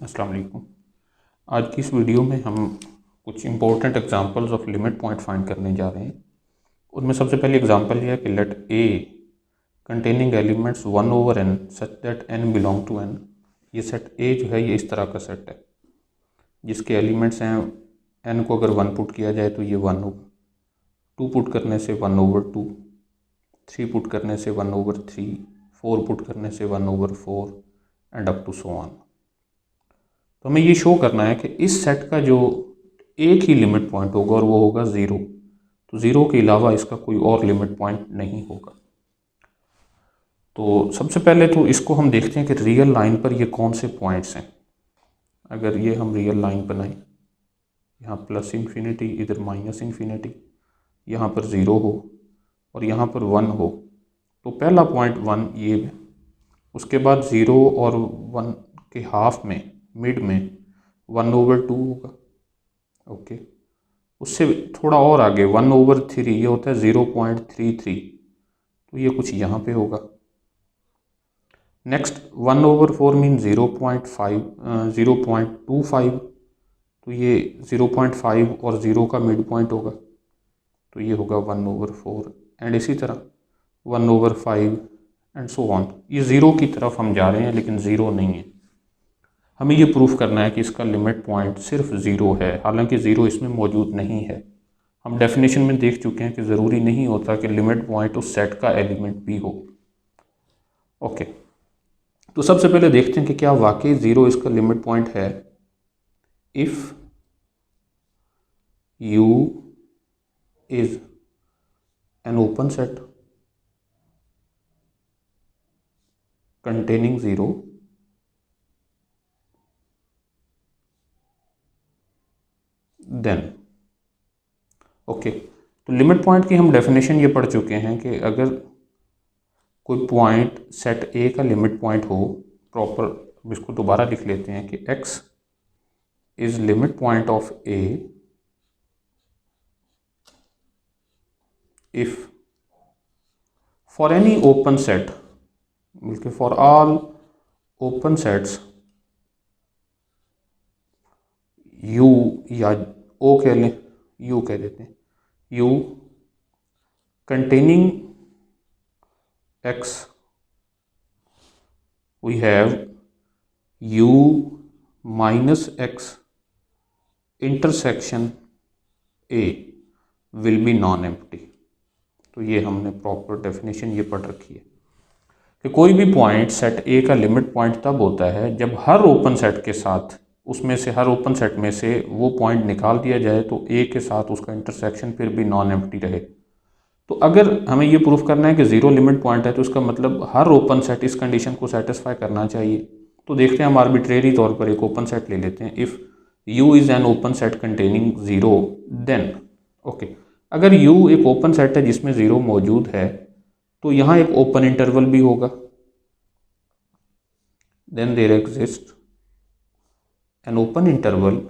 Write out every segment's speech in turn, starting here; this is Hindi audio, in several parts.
अस्सलाम वालेकुम। आज की इस वीडियो में हम कुछ important examples of limit point find करने जा रहे हैं। उनमें सबसे पहली एग्जांपल यह है कि let A containing elements 1/n such that n belong to n। ये सेट ए जो है ये इस तरह का सेट है जिसके एलिमेंट्स हैं n को अगर 1 पुट किया जाए तो ये 1 होगा, 2 पुट करने से 1/2, 3 पुट करने से 1/3, 4 पुट करने से 1/4 and up to so on. तो हमें ये शो करना है कि इस सेट का जो एक ही लिमिट पॉइंट होगा और वो होगा 0। तो 0 के अलावा इसका कोई और लिमिट पॉइंट नहीं होगा। तो सबसे पहले तो इसको हम देखते हैं कि रियल लाइन पर ये कौन से पॉइंट्स हैं। अगर ये हम रियल लाइन बनाएं, यहाँ प्लस इन्फिनिटी, इधर माइनस इन्फिनिटी, यहाँ पर 0 हो और यहाँ पर 1 हो, तो पहला पॉइंट 1 ये है। उसके बाद 0 और 1 के हाफ में मिड में 1/2 होगा। ओके, उससे थोड़ा और आगे 1/3 ये होता है 0.33, तो ये कुछ यहाँ पे होगा। नेक्स्ट 1/4 मीन 0.25, तो ये 0.5 और 0 का मिड पॉइंट होगा, तो ये होगा 1/4 एंड इसी तरह 1/5 एंड सो ऑन। ये 0 की तरफ हम जा रहे हैं लेकिन 0 नहीं है। हमें ये प्रूफ करना है कि इसका लिमिट पॉइंट सिर्फ 0 है, हालांकि 0 इसमें मौजूद नहीं है। हम डेफिनेशन में देख चुके हैं कि ज़रूरी नहीं होता कि लिमिट पॉइंट उस सेट का एलिमेंट भी हो। ओके, तो सबसे पहले देखते हैं कि क्या वाकई 0 इसका लिमिट पॉइंट है। If U is an open set containing 0, then okay. तो लिमिट पॉइंट की हम डेफिनेशन ये पढ़ चुके हैं कि अगर कोई पॉइंट सेट ए का लिमिट पॉइंट हो, प्रॉपर इसको दोबारा लिख लेते हैं कि x is limit point of A if for any open set, बल्कि for all open sets u या o कह लें, u कह देते हैं, u containing x we have u minus x intersection a will be non-empty। तो ये हमने प्रॉपर डेफिनेशन ये पढ़ रखी है कि कोई भी पॉइंट सेट ए का लिमिट पॉइंट तब होता है जब हर ओपन सेट के साथ, उसमें से हर ओपन सेट में से वो पॉइंट निकाल दिया जाए तो ए के साथ उसका इंटरसेक्शन फिर भी नॉन एम्प्टी रहे। तो अगर हमें ये प्रूफ करना है कि 0 लिमिट पॉइंट है तो इसका मतलब हर ओपन सेट इस कंडीशन को सेटिस्फाई करना चाहिए। तो देखते हैं, हम आर्बिट्रेरी तौर पर एक ओपन सेट ले लेते हैं। If U is an open set containing 0 then okay, अगर U एक ओपन सेट है जिसमें 0 मौजूद है तो यहाँ एक ओपन इंटरवल भी होगा। Then there exist an open interval,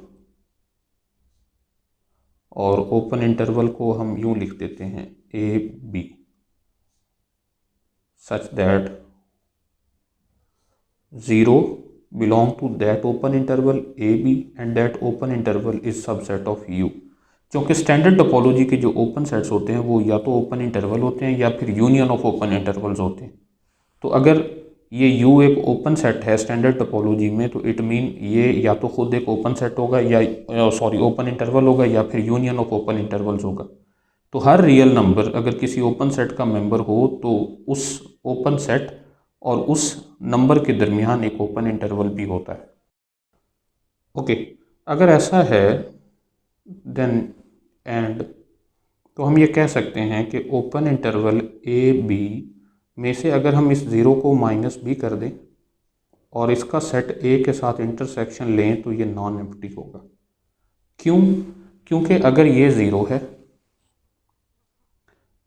और ओपन इंटरवल को हम यूं लिख देते हैं A B, such that 0 belong to that open interval A B and that open interval is subset of U. क्योंकि स्टैंडर्ड टोपोलॉजी के जो ओपन सेट्स होते हैं वो या तो ओपन इंटरवल होते हैं या फिर यूनियन ऑफ ओपन इंटरवल्स होते हैं। तो अगर ये U एक ओपन सेट है स्टैंडर्ड टोपोलॉजी में, तो इट मीन ये या तो खुद एक ओपन सेट होगा या ओपन इंटरवल होगा या फिर यूनियन ऑफ ओपन इंटरवल्स होगा। तो हर रियल नंबर अगर किसी ओपन सेट का मेंबर हो तो उस ओपन सेट और उस नंबर के दरमियान एक ओपन इंटरवल भी होता है। ओके, अगर ऐसा है देन एंड, तो हम ये कह सकते हैं कि ओपन इंटरवल ए बी में से अगर हम इस 0 को माइनस भी कर दें और इसका सेट ए के साथ इंटरसेक्शन लें तो ये नॉन एम्प्टी होगा। क्यों? क्योंकि अगर ये 0 है,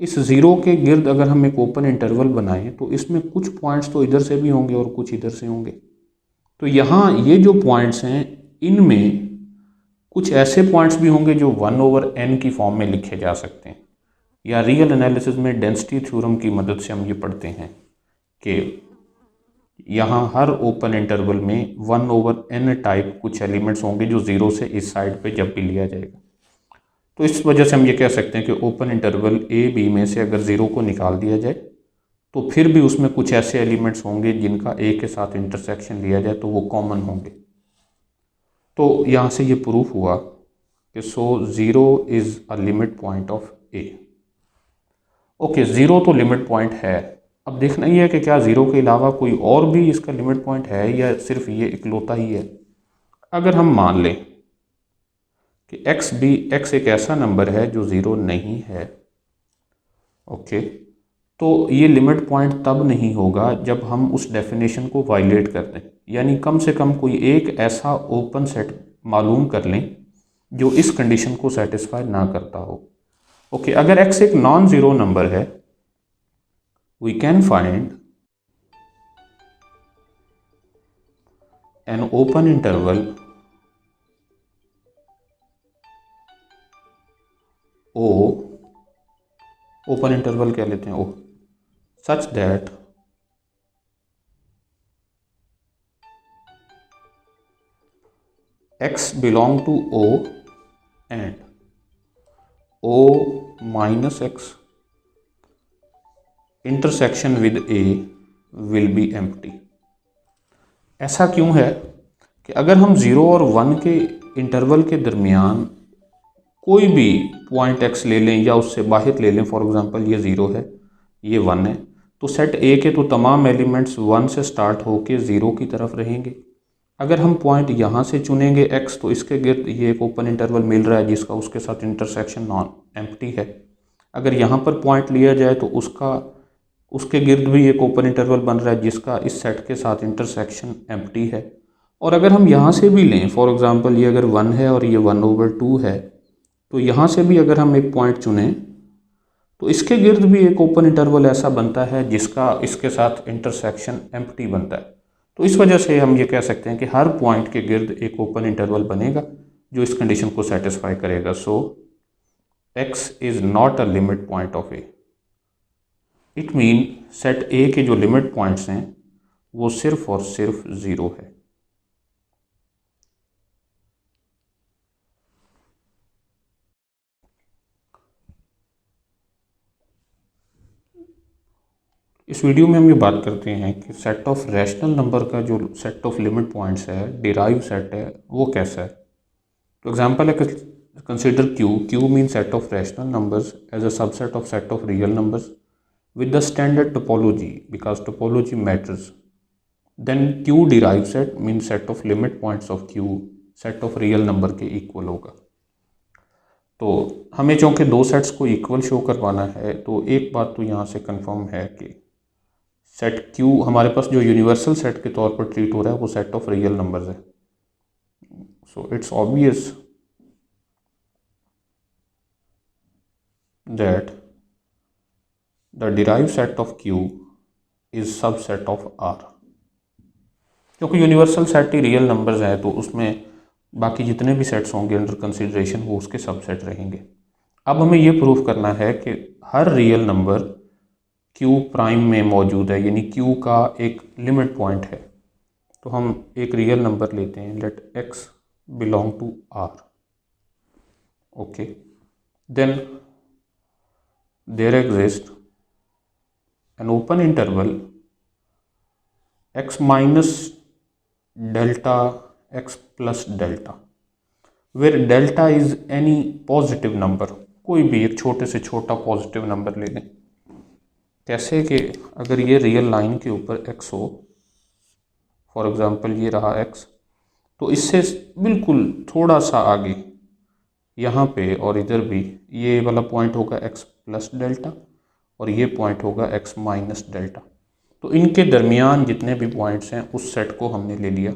इस 0 के गिर्द अगर हम एक ओपन इंटरवल बनाएं तो इसमें कुछ पॉइंट्स तो इधर से भी होंगे और कुछ इधर से होंगे। तो यहाँ ये जो पॉइंट्स हैं इनमें कुछ ऐसे पॉइंट्स भी होंगे जो 1/n की फॉर्म में लिखे जा सकते हैं, या रियल एनालिसिस में डेंसिटी थ्योरम की मदद से हम ये पढ़ते हैं कि यहाँ हर ओपन इंटरवल में 1/n टाइप कुछ एलिमेंट्स होंगे जो ज़ीरो से इस साइड पे जब भी लिया जाएगा। तो इस वजह से हम ये कह सकते हैं कि ओपन इंटरवल ए बी में से अगर ज़ीरो को निकाल दिया जाए तो फिर भी उसमें कुछ ऐसे एलिमेंट्स होंगे जिनका ए के साथ इंटरसेक्शन लिया जाए तो वो कॉमन होंगे। तो यहाँ से ये प्रूफ हुआ कि so zero is a limit point of A. Okay, zero तो लिमिट पॉइंट है। अब देखना ही है कि क्या ज़ीरो के अलावा कोई और भी इसका लिमिट पॉइंट है या सिर्फ ये इकलौता ही है। अगर हम मान लें कि एक्स एक ऐसा नंबर है जो ज़ीरो नहीं है, ओके, तो ये लिमिट पॉइंट तब नहीं होगा जब हम उस डेफिनेशन को वायलेट कर दें, यानी कम से कम कोई एक ऐसा ओपन सेट मालूम कर लें जो इस कंडीशन को सेटिस्फाई ना करता हो। ओके, अगर एक्स एक नॉन ज़ीरो नंबर है, we can find an open interval O, open interval क्या लेते हैं O, such that x belong to O and O minus x intersection with A will be empty। ऐसा क्यों है कि अगर हम 0 और 1 के इंटरवल के दरमियान कोई भी पॉइंट x ले लें या उससे बाहर ले लें, फॉर एग्जांपल ये 0 है, ये 1 है, तो सेट A के तो तमाम एलिमेंट्स 1 से स्टार्ट होके 0 की तरफ रहेंगे। अगर हम पॉइंट यहाँ से चुनेंगे x, तो इसके गिर्द ये एक ओपन इंटरवल मिल रहा है जिसका उसके साथ इंटरसेक्शन नॉन एम्प्टी है। अगर यहाँ पर पॉइंट लिया जाए तो उसके गिर्द भी एक ओपन इंटरवल बन रहा है जिसका इस सेट के साथ इंटरसेक्शन एम्प्टी है। और अगर हम यहाँ से भी लें, फॉर एग्जांपल ये अगर 1 है और ये 1/2 है, तो यहाँ से भी अगर हम एक पॉइंट चुनें तो इसके गिर्द भी एक ओपन इंटरवल ऐसा बनता है जिसका इसके साथ इंटरसेक्शन एम्प्टी बनता है। तो इस वजह से हम ये कह सकते हैं कि हर पॉइंट के गिर्द एक ओपन इंटरवल बनेगा जो इस कंडीशन को सेटिस्फाई करेगा। So x is not a limit point of A. It mean set A के जो लिमिट पॉइंट्स हैं वो सिर्फ और सिर्फ ज़ीरो है। इस वीडियो में हम ये बात करते हैं कि सेट ऑफ रैशनल नंबर का जो सेट ऑफ लिमिट पॉइंट्स है, डिराइव सेट है, वो कैसा है। तो एग्जांपल है, consider Q mean set of rational numbers as a subset of set of real numbers with the standard topology because topology matters। then Q derived set means set of limit points of Q set of real number के इक्वल होगा। तो हमें चूँकि दो सेट्स को इक्वल शो करवाना है तो एक बात तो यहाँ से कंफर्म है कि सेट Q हमारे पास जो यूनिवर्सल सेट के तौर पर ट्रीट हो रहा है वो सेट ऑफ रियल नंबर्स है। So it's obvious that the derive set of Q is subset of R। क्योंकि यूनिवर्सल सेट ही रियल नंबर्स है तो उसमें बाकी जितने भी सेट्स होंगे अंडर कंसिडरेशन वो उसके सबसेट रहेंगे। अब हमें ये प्रूफ करना है कि हर रियल नंबर Q प्राइम में मौजूद है, यानी Q का एक लिमिट पॉइंट है। तो हम एक रियल नंबर लेते हैं, let x belong to R। Okay, then there exist an open interval x minus delta x plus delta where delta is any positive number। कोई भी एक छोटे से छोटा पॉजिटिव नंबर ले लें। कैसे कि अगर ये रियल लाइन के ऊपर x हो, फॉर एग्जांपल ये रहा x, तो इससे बिल्कुल थोड़ा सा आगे यहाँ पे और इधर भी ये वाला पॉइंट होगा x प्लस डेल्टा और ये पॉइंट होगा x माइनस डेल्टा। तो इनके दरमियान जितने भी पॉइंट्स हैं उस सेट को हमने ले लिया।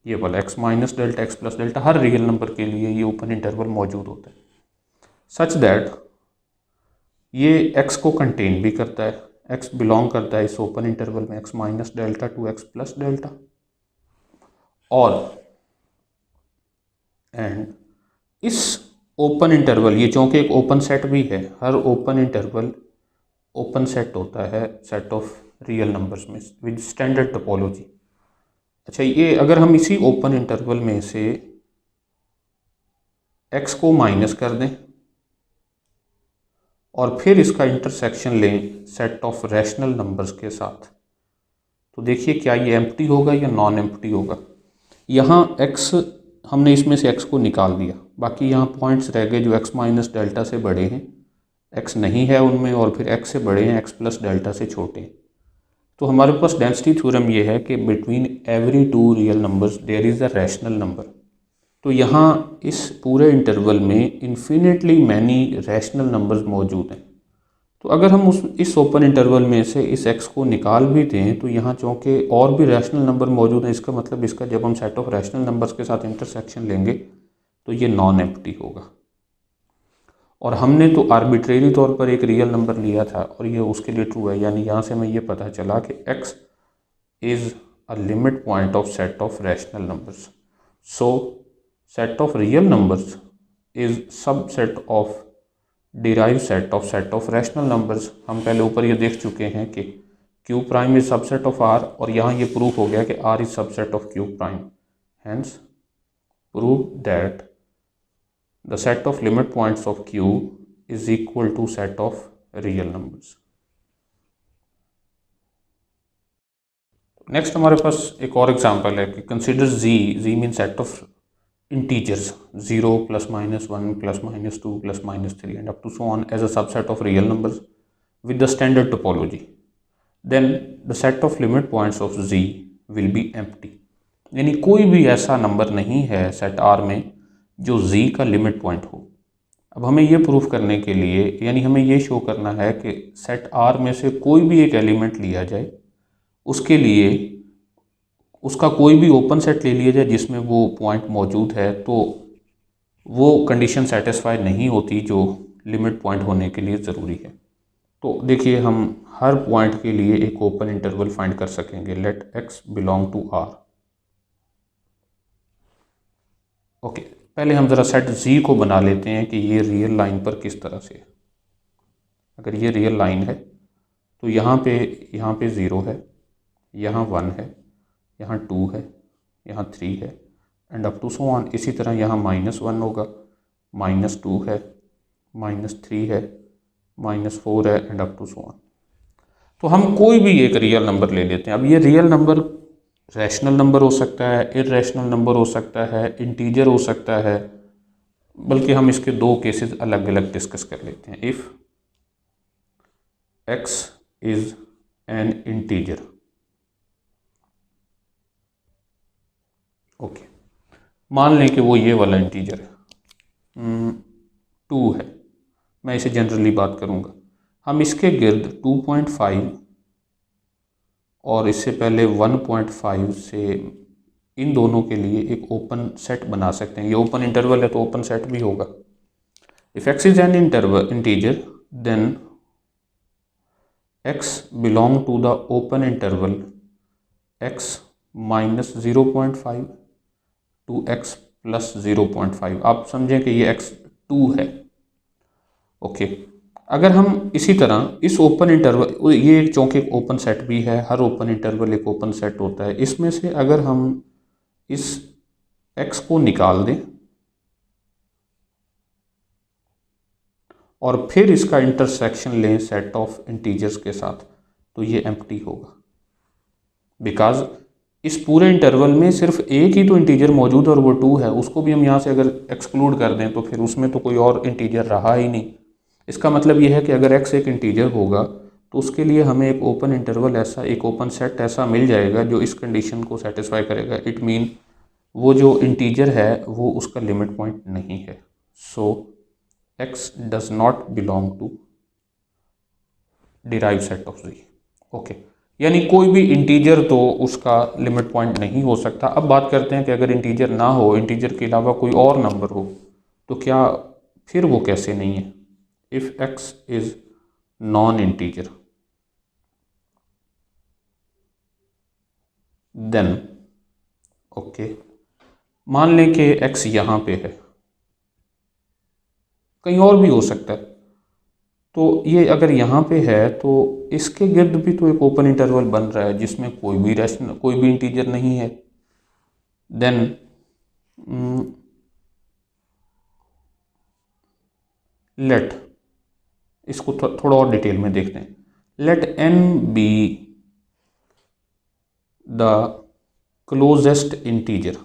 ये वाला x minus delta x plus delta हर रियल नंबर के लिए ये ओपन इंटरवल मौजूद होता है, सच दैट ये x को कंटेन भी करता है, x बिलोंग करता है इस ओपन इंटरवल में x minus delta to x plus delta. और एंड इस ओपन इंटरवल, ये चूँकि एक ओपन सेट भी है, हर ओपन इंटरवल ओपन सेट होता है सेट ऑफ रियल नंबर्स में विद स्टैंडर्ड टोपोलॉजी। अच्छा, ये अगर हम इसी ओपन इंटरवल में से x को माइनस कर दें और फिर इसका इंटरसेक्शन लें सेट ऑफ रैशनल नंबर्स के साथ, तो देखिए क्या ये एम्प्टी होगा या नॉन एम्प्टी होगा। यहाँ x, हमने इसमें से x को निकाल दिया, बाकी यहाँ पॉइंट्स रह गए जो x माइनस डेल्टा से बड़े हैं, x नहीं है उनमें, और फिर x से बड़े हैं, x प्लस डेल्टा से छोटे हैं। तो हमारे पास डेंसिटी थ्योरम ये है कि between every two real numbers there is a rational number. तो यहाँ इस पूरे इंटरवल में इन्फिनिटली मैनी रैशनल नंबर्स मौजूद हैं। तो अगर हम इस ओपन इंटरवल में से इस x को निकाल भी दें तो यहाँ चूँकि और भी रैशनल नंबर मौजूद हैं, इसका मतलब इसका जब हम सेट ऑफ रैशनल नंबर्स के साथ इंटरसेक्शन लेंगे तो ये नॉन एम्प्टी होगा। और हमने तो आर्बिट्रेरी तौर पर एक रियल नंबर लिया था और ये उसके लिए ट्रू है, यानी यहाँ से हमें ये पता चला कि x is a limit point of set of rational numbers. So set of real numbers is subset of derive set of rational numbers. हम पहले ऊपर ये देख चुके हैं कि q prime is subset of r, और यहाँ ये प्रूफ हो गया कि r is subset of q prime. Hence prove that the set of limit points of Q is equal to set of real numbers। Next हमारे पास एक और एग्जांपल है कि consider z mean set of integers 0 plus minus 1 plus minus 2 plus minus 3 and up to so on as a subset of real numbers with the standard topology, then the set of limit points of z will be empty. यानी कोई भी ऐसा नंबर नहीं है सेट R में जो z का लिमिट पॉइंट हो। अब हमें ये प्रूफ करने के लिए, यानी हमें ये शो करना है कि सेट R में से कोई भी एक एलिमेंट लिया जाए, उसके लिए उसका कोई भी ओपन सेट ले लिया जाए जिसमें वो पॉइंट मौजूद है, तो वो कंडीशन सेटिस्फाई नहीं होती जो लिमिट पॉइंट होने के लिए ज़रूरी है। तो देखिए हम हर पॉइंट के लिए एक ओपन इंटरवल फाइंड कर सकेंगे। Let x belong to R। Okay, पहले हम ज़रा सेट z को बना लेते हैं कि ये रियल लाइन पर किस तरह से है। अगर ये रियल लाइन है तो यहाँ पे 0 है, यहाँ 1 है, यहाँ 2 है, यहाँ 3 है and up to so on. इसी तरह यहाँ -1 होगा, -2 है, -3 है, -4 है and up to so on. तो हम कोई भी एक रियल नंबर ले लेते हैं। अब ये रियल नंबर रैशनल नंबर हो सकता है, इररेशनल नंबर हो सकता है, इंटीजर हो सकता है, बल्कि हम इसके दो केसेस अलग अलग डिस्कस कर लेते हैं। If x is an integer, okay, मान लें कि वो ये वाला इंटीजर है 2 है, मैं इसे जनरली बात करूँगा। हम इसके गिर्द 2.5 और इससे पहले 1.5 से इन दोनों के लिए एक ओपन सेट बना सकते हैं। ये ओपन इंटरवल है तो ओपन सेट भी होगा। If x is an integer then x belong to the open interval x minus 0.5 to x plus 0.5। आप समझें कि ये x 2 है। ओके, अगर हम इसी तरह इस ओपन इंटरवल, ये एक चूँकि एक ओपन सेट भी है, हर ओपन इंटरवल एक ओपन सेट होता है, इसमें से अगर हम इस x को निकाल दें और फिर इसका इंटरसेक्शन लें सेट ऑफ इंटीजर्स के साथ, तो ये एम्प्टी होगा। बिकॉज इस पूरे इंटरवल में सिर्फ एक ही तो इंटीजर मौजूद है और वो 2 है, उसको भी हम यहाँ से अगर एक्सक्लूड कर दें तो फिर उसमें तो कोई और इंटीजर रहा ही नहीं। इसका मतलब ये है कि अगर x एक इंटीजर होगा तो उसके लिए हमें एक ओपन इंटरवल ऐसा, एक ओपन सेट ऐसा मिल जाएगा जो इस कंडीशन को सेटिस्फाई करेगा। इट मीन वो जो इंटीजर है वो उसका लिमिट पॉइंट नहीं है। So x does not belong to derive set of z। Okay, यानी कोई भी इंटीजर तो उसका लिमिट पॉइंट नहीं हो सकता। अब बात करते हैं कि अगर इंटीजर ना हो, इंटीजर के अलावा कोई और नंबर हो, तो क्या फिर वो कैसे नहीं है। If x is non integer then, okay, मान लें कि x यहाँ पे है, कहीं और भी हो सकता है, तो ये अगर यहाँ पे है तो इसके गिर्द भी तो एक ओपन इंटरवल बन रहा है जिसमें कोई भी इंटीजर नहीं है। देन लेट इसको थोड़ा और डिटेल में देखते हैं। Let n be the closest integer.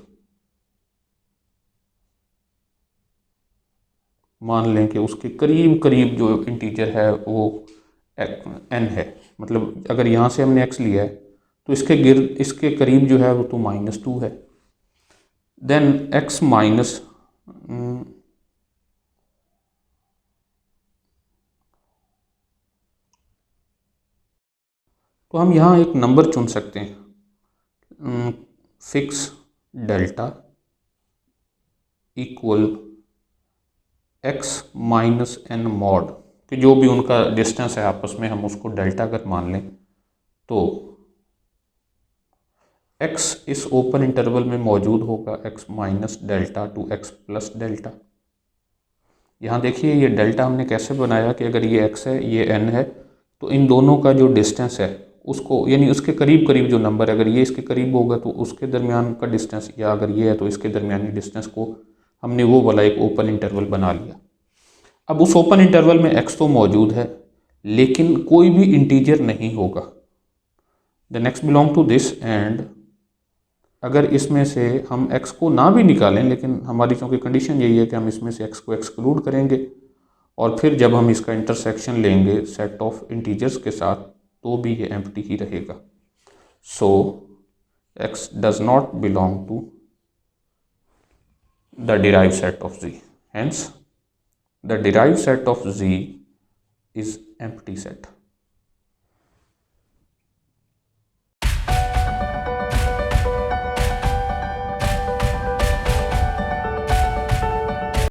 मान लें कि उसके करीब करीब जो इंटीजर है वो n है, मतलब अगर यहाँ से हमने x लिया है तो इसके करीब जो है वो तो -2 है। देन x माइनस तो हम यहाँ एक नंबर चुन सकते हैं, fix delta equal x minus n mod, कि जो भी उनका डिस्टेंस है आपस में हम उसको डेल्टा अगर मान लें तो x इस ओपन इंटरवल में मौजूद होगा x minus delta to x plus delta. यहाँ देखिए ये डेल्टा हमने कैसे बनाया कि अगर ये x है ये n है तो इन दोनों का जो डिस्टेंस है उसको, यानी उसके करीब करीब जो नंबर, अगर ये इसके करीब होगा तो उसके दरमियान का डिस्टेंस, या अगर ये है तो इसके दरमियानी डिस्टेंस को हमने वो वाला एक ओपन इंटरवल बना लिया। अब उस ओपन इंटरवल में x तो मौजूद है लेकिन कोई भी इंटीजर नहीं होगा। The next belong to this and अगर इसमें से हम x को ना भी निकालें, लेकिन हमारी चूँकि कंडीशन यही है कि हम इसमें से x को एक्सक्लूड करेंगे और फिर जब हम इसका इंटरसेक्शन लेंगे सेट ऑफ इंटीजर्स के साथ तो भी ये एम्प्टी ही रहेगा। So x does not belong to the derived set of z, hence the derived set of z is empty set।